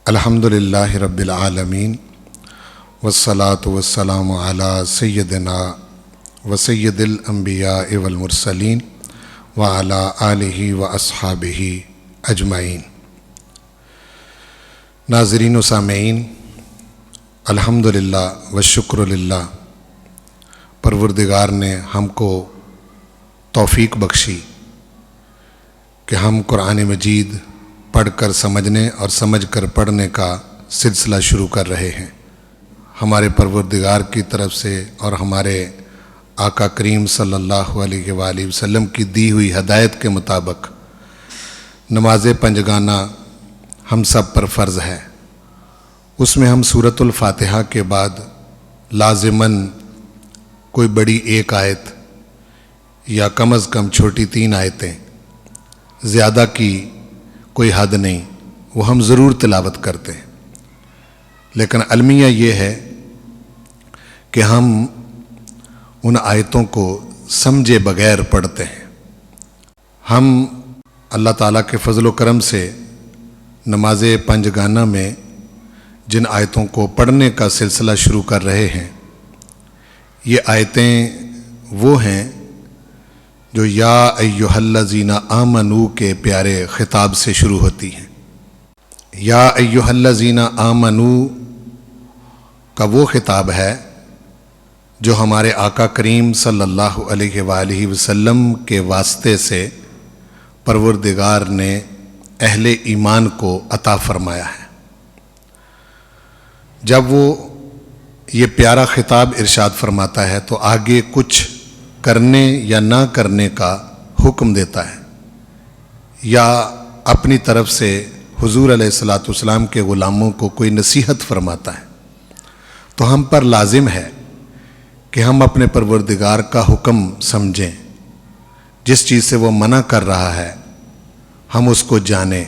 الحمدللہ رب العالمین والصلاة والسلام علی سیدنا و سید الانبیاء والمرسلین وعلی آلہ و اصحابہ اجمعین۔ ناظرین و سامعین، الحمدللہ والشکر للہ، پروردگار نے ہم کو توفیق بخشی کہ ہم قرآن مجید پڑھ کر سمجھنے اور سمجھ کر پڑھنے کا سلسلہ شروع کر رہے ہیں۔ ہمارے پروردگار کی طرف سے اور ہمارے آقا کریم صلی اللہ علیہ وآلہ وسلم کی دی ہوئی ہدایت کے مطابق نماز پنجگانہ ہم سب پر فرض ہے۔ اس میں ہم سورۃ الفاتحہ کے بعد لازماً کوئی بڑی ایک آیت یا کم از کم چھوٹی 3 آیتیں، زیادہ کی کوئی حد نہیں، وہ ہم ضرور تلاوت کرتے ہیں، لیکن المیہ یہ ہے کہ ہم ان آیتوں کو سمجھے بغیر پڑھتے ہیں۔ ہم اللہ تعالیٰ کے فضل و کرم سے نماز پنجگانہ میں جن آیتوں کو پڑھنے کا سلسلہ شروع کر رہے ہیں، یہ آیتیں وہ ہیں جو یا ایہا الذین آمنوا کے پیارے خطاب سے شروع ہوتی ہیں۔ یا ایہا الذین آمنوا کا وہ خطاب ہے جو ہمارے آقا کریم صلی اللہ علیہ وآلہ وسلم کے واسطے سے پروردگار نے اہل ایمان کو عطا فرمایا ہے۔ جب وہ یہ پیارا خطاب ارشاد فرماتا ہے تو آگے کچھ کرنے یا نہ کرنے کا حکم دیتا ہے، یا اپنی طرف سے حضور علیہ الصلاۃ والسلام کے غلاموں کو کوئی نصیحت فرماتا ہے، تو ہم پر لازم ہے کہ ہم اپنے پروردگار کا حکم سمجھیں۔ جس چیز سے وہ منع کر رہا ہے ہم اس کو جانیں،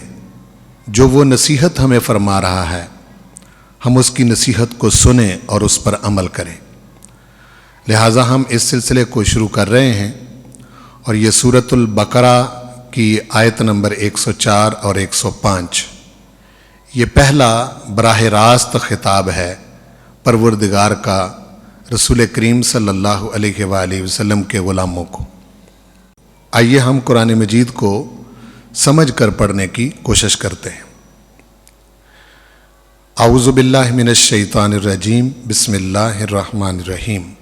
جو وہ نصیحت ہمیں فرما رہا ہے ہم اس کی نصیحت کو سنیں اور اس پر عمل کریں۔ لہٰذا ہم اس سلسلے کو شروع کر رہے ہیں، اور یہ سورۃ البقرہ کی آیت نمبر 104 اور 105، یہ پہلا براہ راست خطاب ہے پروردگار کا رسول کریم صلی اللہ علیہ وآلہ وسلم کے غلاموں کو۔ آئیے ہم قرآن مجید کو سمجھ کر پڑھنے کی کوشش کرتے ہیں۔ اعوذ باللہ من الشیطان الرجیم، بسم اللہ الرحمن الرحیم۔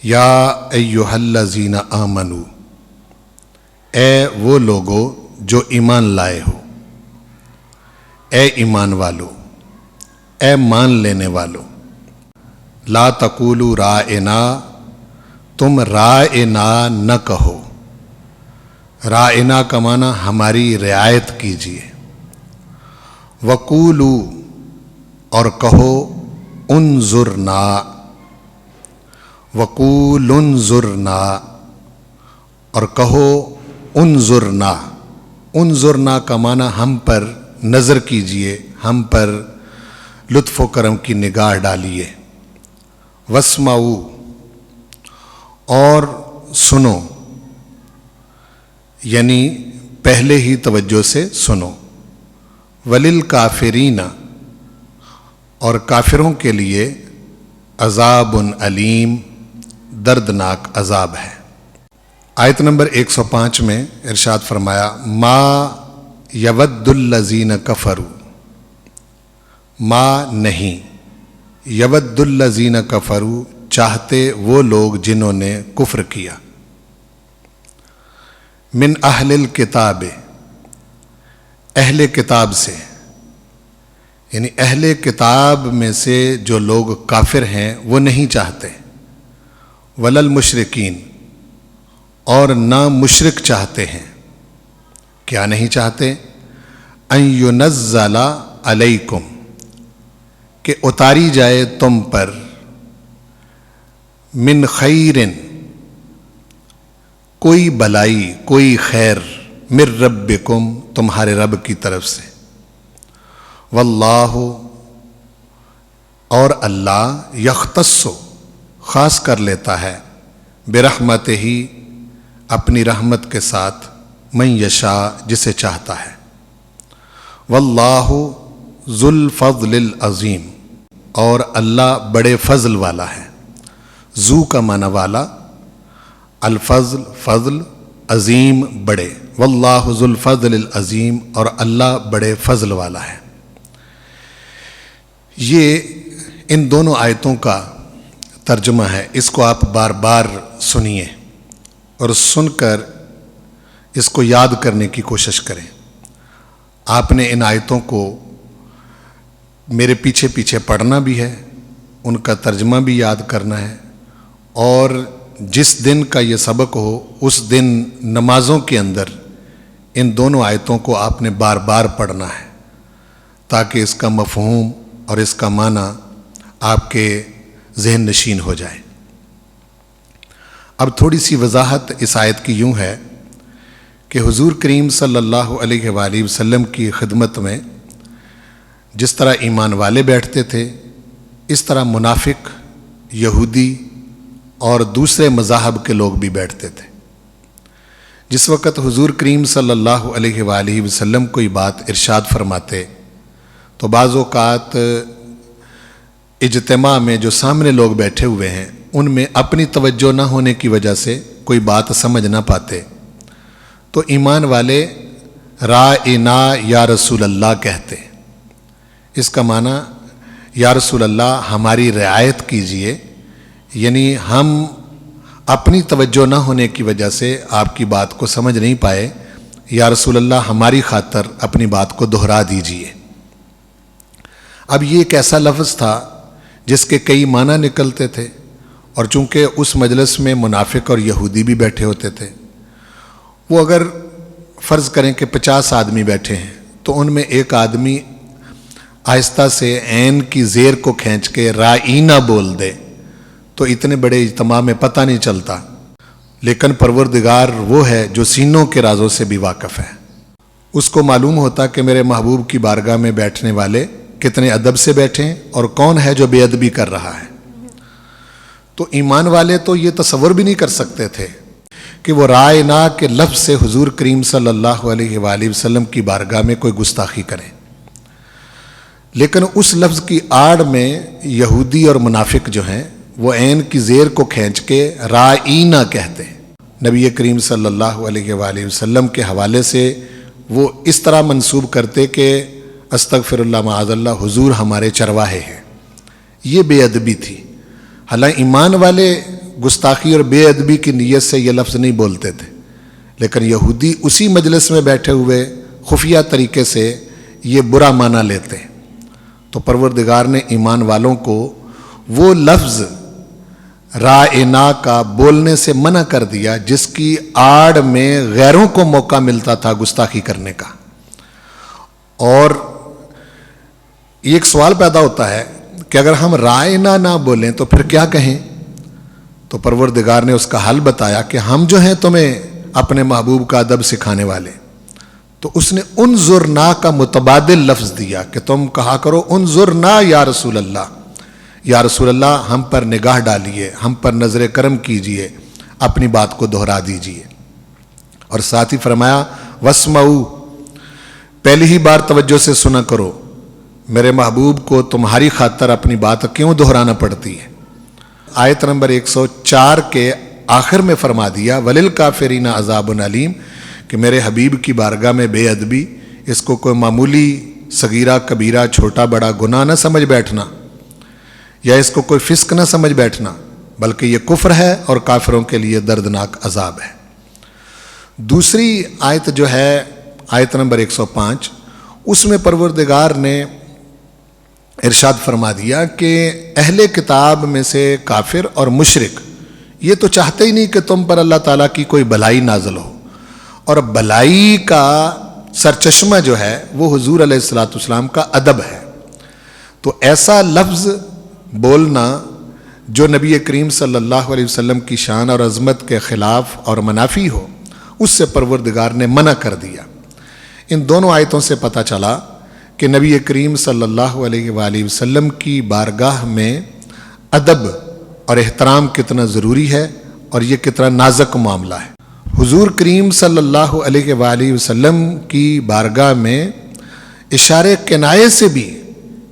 یا ایہا الذین آمنوا، اے وہ لوگو جو ایمان لائے ہو، اے ایمان والو، اے مان لینے والو۔ لا تقولوا رائنا، تم رائنا نہ کہو۔ رائنا کا معنی ہماری رعایت کیجیے۔ وقولوا، اور کہو انظرنا۔ وقول انظرنا، اور کہو انظرنا۔ انظرنا کا معنی ہم پر نظر کیجئے، ہم پر لطف و کرم کی نگاہ ڈالیے۔ واسمعوا، اور سنو، یعنی پہلے ہی توجہ سے سنو۔ وللکافرین، اور کافروں کے لیے عذاب علیم، دردناک عذاب ہے۔ آیت نمبر 105 میں ارشاد فرمایا ما یود الذین کفروا، ما نہیں، یود الذین کفروا چاہتے وہ لوگ جنہوں نے کفر کیا، من اہل الکتاب، اہل کتاب سے، یعنی اہل کتاب میں سے جو لوگ کافر ہیں وہ نہیں چاہتے۔ ولل مشرکین، اور نہ مشرک چاہتے ہیں۔ کیا نہیں چاہتے؟ ان ینزل علیکم، کہ اتاری جائے تم پر، من خیر، کوئی بلائی، کوئی خیر، من ربکم، تمہارے رب کی طرف سے۔ واللہ، اور اللہ، یختص، خاص کر لیتا ہے، برحمتہ، اپنی رحمت کے ساتھ، من یشاء، جسے چاہتا ہے۔ واللہ ذو الفضل العظیم، اور اللہ بڑے فضل والا ہے۔ ذو کا معنی والا، الفضل فضل، عظیم بڑے، واللہ ذو الفضل العظیم، اور اللہ بڑے فضل والا ہے۔ یہ ان دونوں آیتوں کا ترجمہ ہے، اس کو آپ بار بار سنیے اور سن کر اس کو یاد کرنے کی کوشش کریں۔ آپ نے ان آیتوں کو میرے پیچھے پیچھے پڑھنا بھی ہے، ان کا ترجمہ بھی یاد کرنا ہے، اور جس دن کا یہ سبق ہو اس دن نمازوں کے اندر ان دونوں آیتوں کو آپ نے بار بار پڑھنا ہے، تاکہ اس کا مفہوم اور اس کا معنی آپ کے ذہن نشین ہو جائے۔ اب تھوڑی سی وضاحت اس آیت کی یوں ہے کہ حضور کریم صلی اللہ علیہ وآلہ وسلم کی خدمت میں جس طرح ایمان والے بیٹھتے تھے، اس طرح منافق، یہودی اور دوسرے مذاہب کے لوگ بھی بیٹھتے تھے۔ جس وقت حضور کریم صلی اللہ علیہ وآلہ وسلم کوئی بات ارشاد فرماتے تو بعض اوقات اجتماع میں جو سامنے لوگ بیٹھے ہوئے ہیں ان میں اپنی توجہ نہ ہونے کی وجہ سے کوئی بات سمجھ نہ پاتے، تو ایمان والے رائنا یا رسول اللہ کہتے۔ اس کا معنی یا رسول اللہ ہماری رعایت کیجئے، یعنی ہم اپنی توجہ نہ ہونے کی وجہ سے آپ کی بات کو سمجھ نہیں پائے، یا رسول اللہ ہماری خاطر اپنی بات کو دہرا دیجئے۔ اب یہ ایک ایسا لفظ تھا جس کے کئی معنی نکلتے تھے، اور چونکہ اس مجلس میں منافق اور یہودی بھی بیٹھے ہوتے تھے، وہ اگر فرض کریں کہ 50 آدمی بیٹھے ہیں تو ان میں ایک آدمی آہستہ سے عین کی زیر کو کھینچ کے رائینہ بول دے تو اتنے بڑے اجتماع میں پتہ نہیں چلتا، لیکن پروردگار وہ ہے جو سینوں کے رازوں سے بھی واقف ہے۔ اس کو معلوم ہوتا کہ میرے محبوب کی بارگاہ میں بیٹھنے والے کتنے ادب سے بیٹھے ہیں اور کون ہے جو بے ادبی کر رہا ہے۔ تو ایمان والے تو یہ تصور بھی نہیں کر سکتے تھے کہ وہ رائنا کے لفظ سے حضور کریم صلی اللہ علیہ وآلہ وسلم کی بارگاہ میں کوئی گستاخی کریں، لیکن اس لفظ کی آڑ میں یہودی اور منافق جو ہیں وہ عین کی زیر کو کھینچ کے رائینہ کہتے ہیں۔ نبی کریم صلی اللہ علیہ وآلہ وسلم کے حوالے سے وہ اس طرح منسوب کرتے کہ استغفر اللہ معاذ اللہ، حضور ہمارے چرواہے ہیں۔ یہ بے ادبی تھی۔ حالانکہ ایمان والے گستاخی اور بے ادبی کی نیت سے یہ لفظ نہیں بولتے تھے، لیکن یہودی اسی مجلس میں بیٹھے ہوئے خفیہ طریقے سے یہ برا معنی لیتے ہیں۔ تو پروردگار نے ایمان والوں کو وہ لفظ رائنا کا بولنے سے منع کر دیا جس کی آڑ میں غیروں کو موقع ملتا تھا گستاخی کرنے کا۔ اور ایک سوال پیدا ہوتا ہے کہ اگر ہم رائنا نہ بولیں تو پھر کیا کہیں؟ تو پروردگار نے اس کا حل بتایا کہ ہم جو ہیں تمہیں اپنے محبوب کا ادب سکھانے والے، تو اس نے انظرنا کا متبادل لفظ دیا کہ تم کہا کرو انظرنا یا رسول اللہ، یا رسول اللہ ہم پر نگاہ ڈالیے، ہم پر نظر کرم کیجئے، اپنی بات کو دہرا دیجئے۔ اور ساتھ ہی فرمایا واسمعوا، پہلی ہی بار توجہ سے سنا کرو، میرے محبوب کو تمہاری خاطر اپنی بات کیوں دہرانا پڑتی ہے۔ آیت نمبر 104 کے آخر میں فرما دیا وَلِلْكَافِرِينَ عَذَابٌ عَلِيمٌ، کہ میرے حبیب کی بارگاہ میں بے ادبی اس کو کوئی معمولی صغیرہ کبیرہ چھوٹا بڑا گناہ نہ سمجھ بیٹھنا، یا اس کو کوئی فسق نہ سمجھ بیٹھنا، بلکہ یہ کفر ہے اور کافروں کے لیے دردناک عذاب ہے۔ دوسری آیت جو ہے آیت نمبر 105، اس میں پروردگار نے ارشاد فرما دیا کہ اہل کتاب میں سے کافر اور مشرک یہ تو چاہتے ہی نہیں کہ تم پر اللہ تعالیٰ کی کوئی بھلائی نازل ہو، اور بھلائی کا سرچشمہ جو ہے وہ حضور علیہ السلام کا ادب ہے۔ تو ایسا لفظ بولنا جو نبی کریم صلی اللہ علیہ وسلم کی شان اور عظمت کے خلاف اور منافی ہو، اس سے پروردگار نے منع کر دیا۔ ان دونوں آیتوں سے پتہ چلا کہ نبی کریم صلی اللہ علیہ وآلہ وسلم کی بارگاہ میں ادب اور احترام کتنا ضروری ہے اور یہ کتنا نازک معاملہ ہے۔ حضور کریم صلی اللہ علیہ وآلہ وسلم کی بارگاہ میں اشارے کنایے سے بھی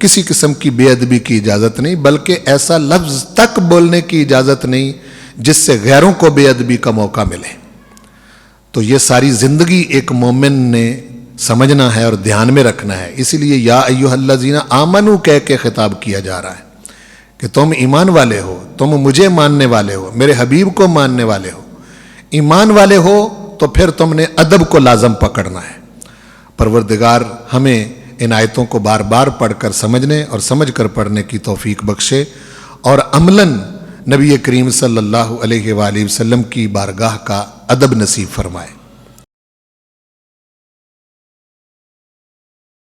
کسی قسم کی بے ادبی کی اجازت نہیں، بلکہ ایسا لفظ تک بولنے کی اجازت نہیں جس سے غیروں کو بے ادبی کا موقع ملے۔ تو یہ ساری زندگی ایک مومن نے سمجھنا ہے اور دھیان میں رکھنا ہے۔ اسی لیے یا ایھا الذین آمنوا کہہ کے خطاب کیا جا رہا ہے کہ تم ایمان والے ہو، تم مجھے ماننے والے ہو، میرے حبیب کو ماننے والے ہو، ایمان والے ہو تو پھر تم نے ادب کو لازم پکڑنا ہے۔ پروردگار ہمیں ان آیتوں کو بار بار پڑھ کر سمجھنے اور سمجھ کر پڑھنے کی توفیق بخشے، اور عملاً نبی کریم صلی اللہ علیہ وآلہ وسلم کی بارگاہ کا ادب نصیب فرمائے۔